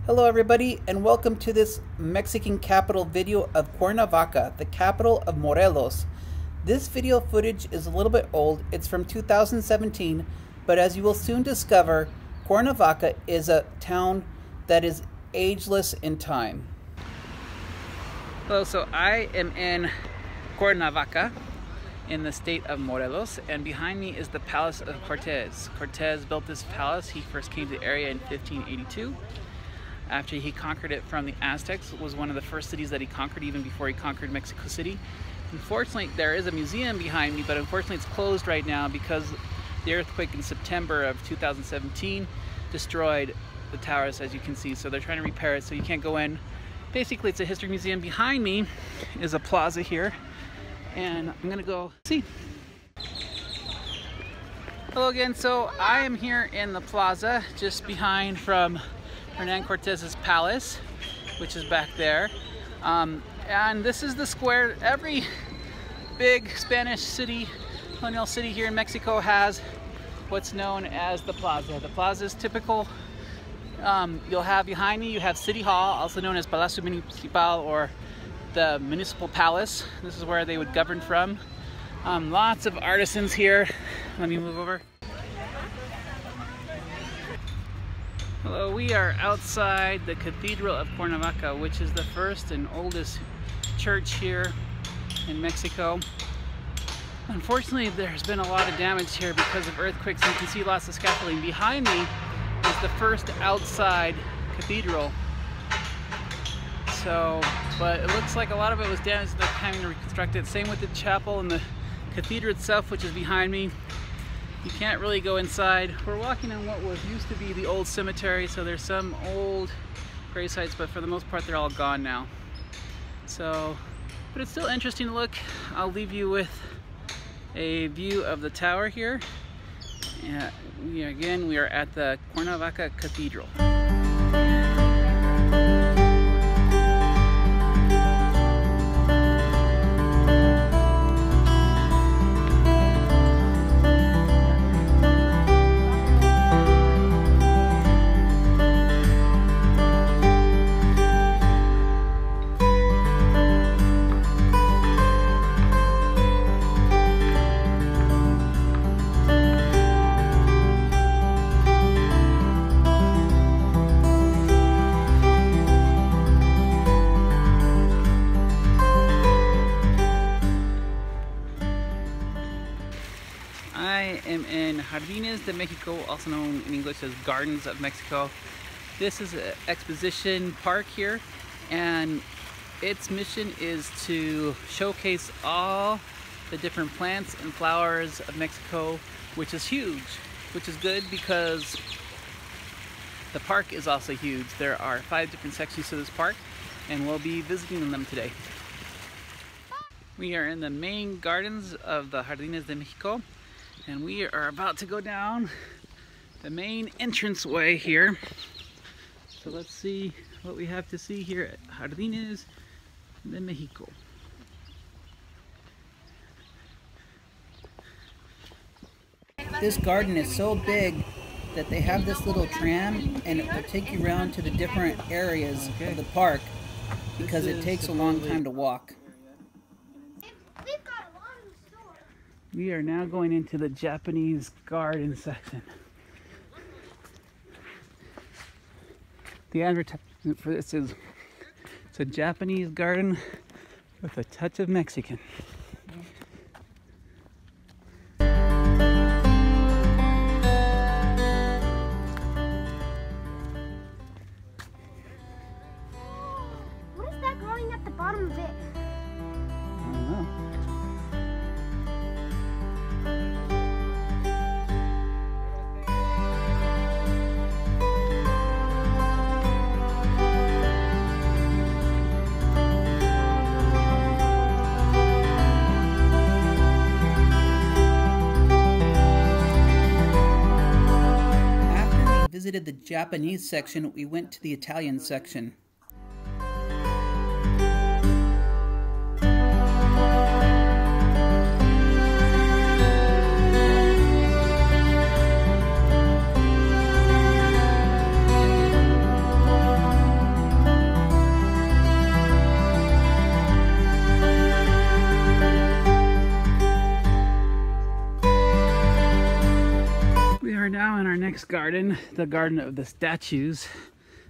Hello everybody and welcome to this Mexican capital video of Cuernavaca, the capital of Morelos. This video footage is a little bit old, it's from 2017, but as you will soon discover, Cuernavaca is a town that is ageless in time. Hello, so I am in Cuernavaca in the state of Morelos, and behind me is the palace of Cortez. Cortez built this palace. He first came to the area in 1582. After he conquered it from the Aztecs. It was one of the first cities that he conquered even before he conquered Mexico City. Unfortunately, there is a museum behind me, but unfortunately it's closed right now because the earthquake in September of 2017 destroyed the towers, as you can see. So they're trying to repair it, so you can't go in. Basically, it's a history museum. Behind me is a plaza here, and I'm gonna go see. Hello again. So I am here in the plaza just behind from Hernan Cortez's palace, which is back there, and this is the square. Every big Spanish city, colonial city here in Mexico has what's known as the plaza. The plaza is typical. You'll have behind me, you have City Hall, also known as Palacio Municipal or the Municipal Palace. This is where they would govern from. Lots of artisans here. Let me move over. Hello, we are outside the Cathedral of Cuernavaca, which is the first and oldest church here in Mexico. Unfortunately, there's been a lot of damage here because of earthquakes. You can see lots of scaffolding. Behind me is the first outside cathedral. But it looks like a lot of it was damaged. They're having to reconstruct it. Same with the chapel and the cathedral itself, which is behind me. You can't really go inside. We're walking on what used to be the old cemetery, so there's some old grave sites, but for the most part they're all gone now. But it's still interesting to look. I'll leave you with a view of the tower here. Again, we are at the Cuernavaca Cathedral. I am in Jardins de Mexico, also known in English as Gardens of Mexico. This is an exposition park here, and its mission is to showcase all the different plants and flowers of Mexico, which is huge, which is good because the park is also huge. There are 5 different sections to this park, and we'll be visiting them today. We are in the main gardens of the Jardins de Mexico, and we are about to go down the main entranceway here. So let's see what we have to see here at Jardins de Mexico. This garden is so big that they have this little tram, and it will take you around to the different areas of the park because it takes a long time to walk. We are now going into the Japanese garden section. The advertisement for this is, it's a Japanese garden with a touch of Mexican. What is that growing at the bottom of it? I don't know. Visited the Japanese section, we went to the Italian section. next garden, the garden of the statues.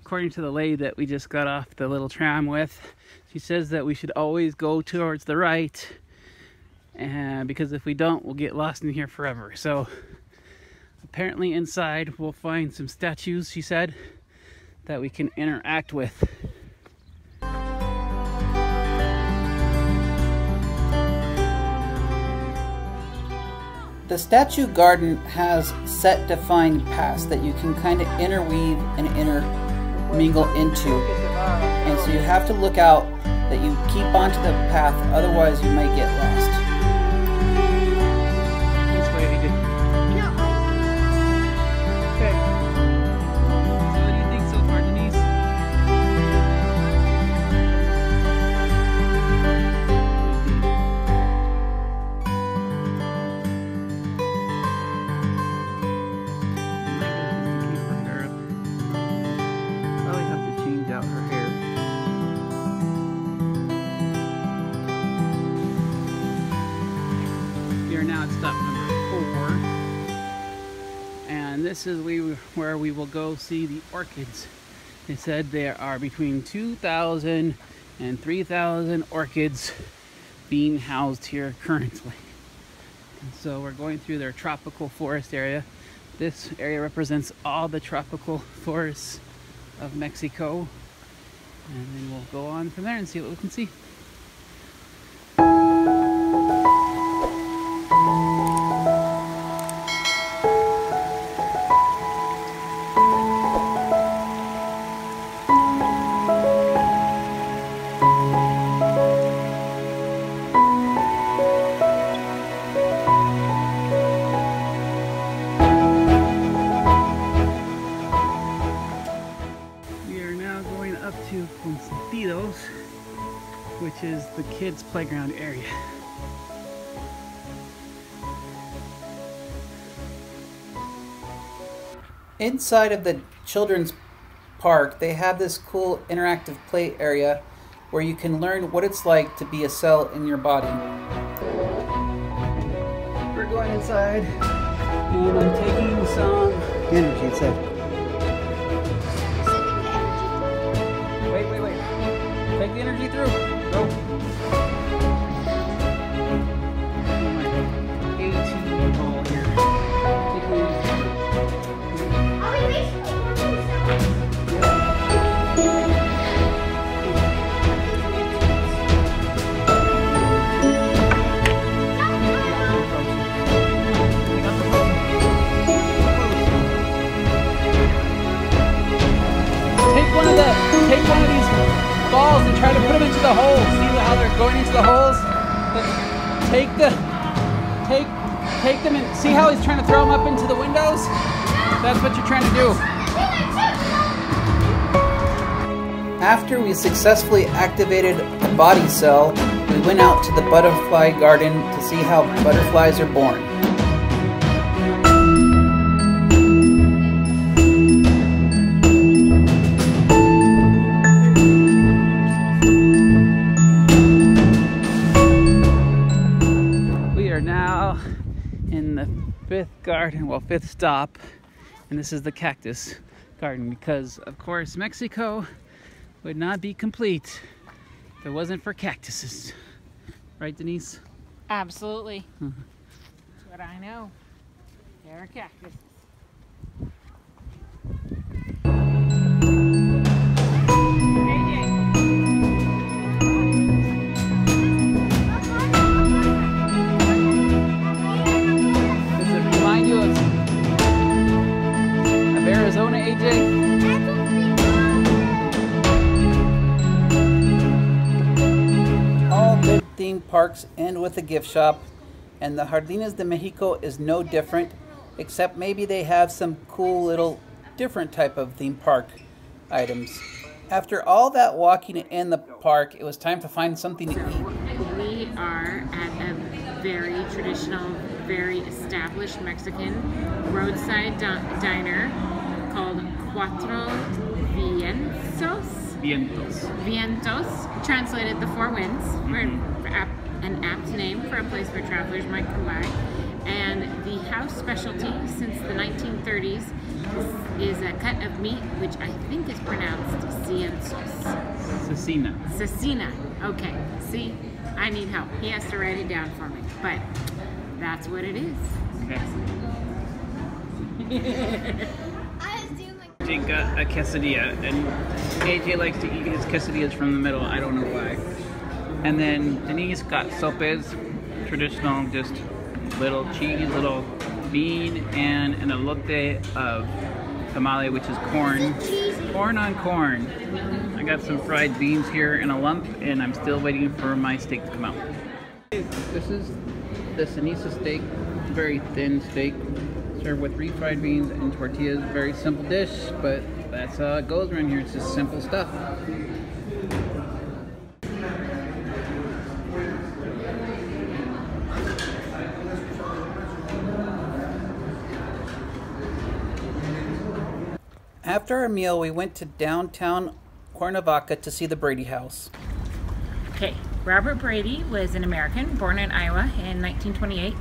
According to the lady that we just got off the little tram with, she says that we should always go towards the right, and because if we don't, we'll get lost in here forever. So apparently inside we'll find some statues, she said, that we can interact with. The statue garden has set defined paths that you can kind of interweave and intermingle into. And so you have to look out that you keep onto the path, otherwise you might get lost. This way we do. Okay. So what do you think so far, Denise? Stop number 4, and this is where we will go see the orchids. They said there are between 2,000 and 3,000 orchids being housed here currently. And so we're going through their tropical forest area. This area represents all the tropical forests of Mexico, and then we'll go on from there and see what we can see. Bitos, which is the kids' playground area. Inside of the children's park, they have this cool interactive play area where you can learn what it's like to be a cell in your body. We're going inside, and I'm taking some energy inside. Take the energy through. Go. 18 ball here. Take the energy. Take one of these balls and try to put them into the holes. See how they're going into the holes? Take them and see how he's trying to throw them up into the windows? That's what you're trying to do. After we successfully activated a body cell, we went out to the butterfly garden to see how butterflies are born. In the fifth stop, and this is the Cactus Garden, because of course Mexico would not be complete if it wasn't for cactuses. Right, Denise? Absolutely. That's what I know. There are cactuses. Arizona, AJ? All good theme parks end with a gift shop, and the Jardins de Mexico is no different, except maybe they have some cool little different type of theme park items. After all that walking in the park, it was time to find something to eat. We are at a very traditional, very established Mexican roadside diner called Cuatro Vientos, translated the Four Winds, for an apt name for a place where travelers might come by. And the house specialty since the 1930s is a cut of meat, which I think is pronounced ciensos. Cecina. Cecina. Okay. See, I need help. He has to write it down for me, but that's what it is. Okay. I AJ got a quesadilla, and AJ likes to eat his quesadillas from the middle. I don't know why. And then Denise got sopes, traditional, just little cheese, little bean, and an elote of tamale, which is corn. Corn on corn. I got some fried beans here in a lump, and I'm still waiting for my steak to come out. This is the ceniza steak, very thin steak, served with refried beans and tortillas. Very simple dish, but that's how it goes around here. It's just simple stuff. After our meal, we went to downtown Cuernavaca to see the Brady House. Okay, Robert Brady was an American born in Iowa in 1928.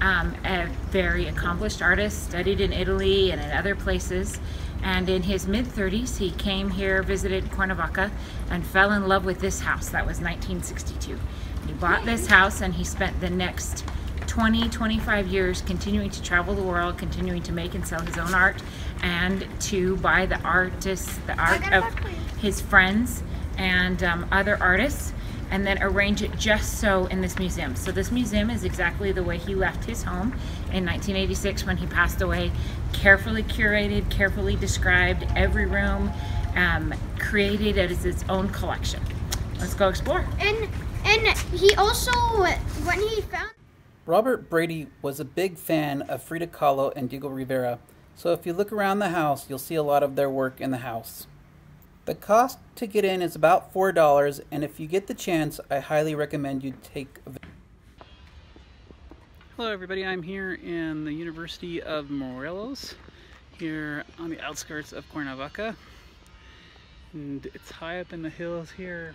A very accomplished artist, studied in Italy and in other places. And in his mid-30s, he came here, visited Cuernavaca, and fell in love with this house. That was 1962. He bought this house, and he spent the next 25 years continuing to travel the world, continuing to make and sell his own art, and to buy the art of his friends and other artists, and then arrange it just so in this museum. So this museum is exactly the way he left his home in 1986 when he passed away. Carefully curated, carefully described, every room created as its own collection. Let's go explore. And he also, when he found... Robert Brady was a big fan of Frida Kahlo and Diego Rivera, so if you look around the house, you'll see a lot of their work in the house. The cost to get in is about $4, and if you get the chance, I highly recommend you take a visit. Hello everybody, I'm here in the University of Morelos, here on the outskirts of Cuernavaca. And it's high up in the hills here,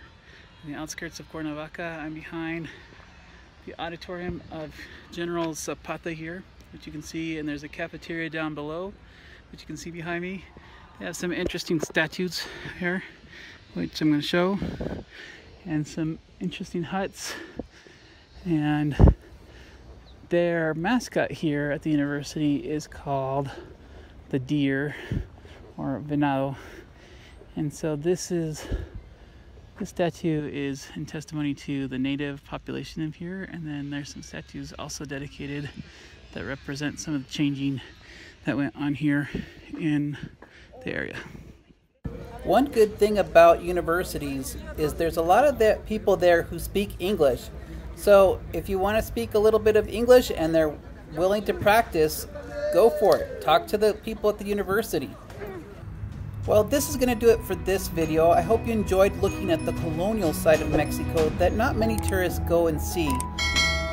in the outskirts of Cuernavaca. I'm behind the auditorium of General Zapata here, which you can see, and there's a cafeteria down below, which you can see behind me. They have some interesting statues here, which I'm going to show, and some interesting huts. And their mascot here at the university is called the deer, or venado. And so this statue is in testimony to the native population of here, and then there's some statues also dedicated that represent some of the changing that went on here in the area. One good thing about universities is there's a lot of people there who speak English. So if you want to speak a little bit of English and they're willing to practice, go for it. Talk to the people at the university. Well, this is going to do it for this video. I hope you enjoyed looking at the colonial side of Mexico that not many tourists go and see.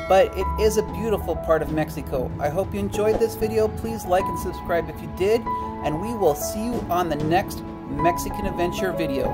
But it is a beautiful part of Mexico. I hope you enjoyed this video. Please like and subscribe if you did. And we will see you on the next Mexican Adventure video.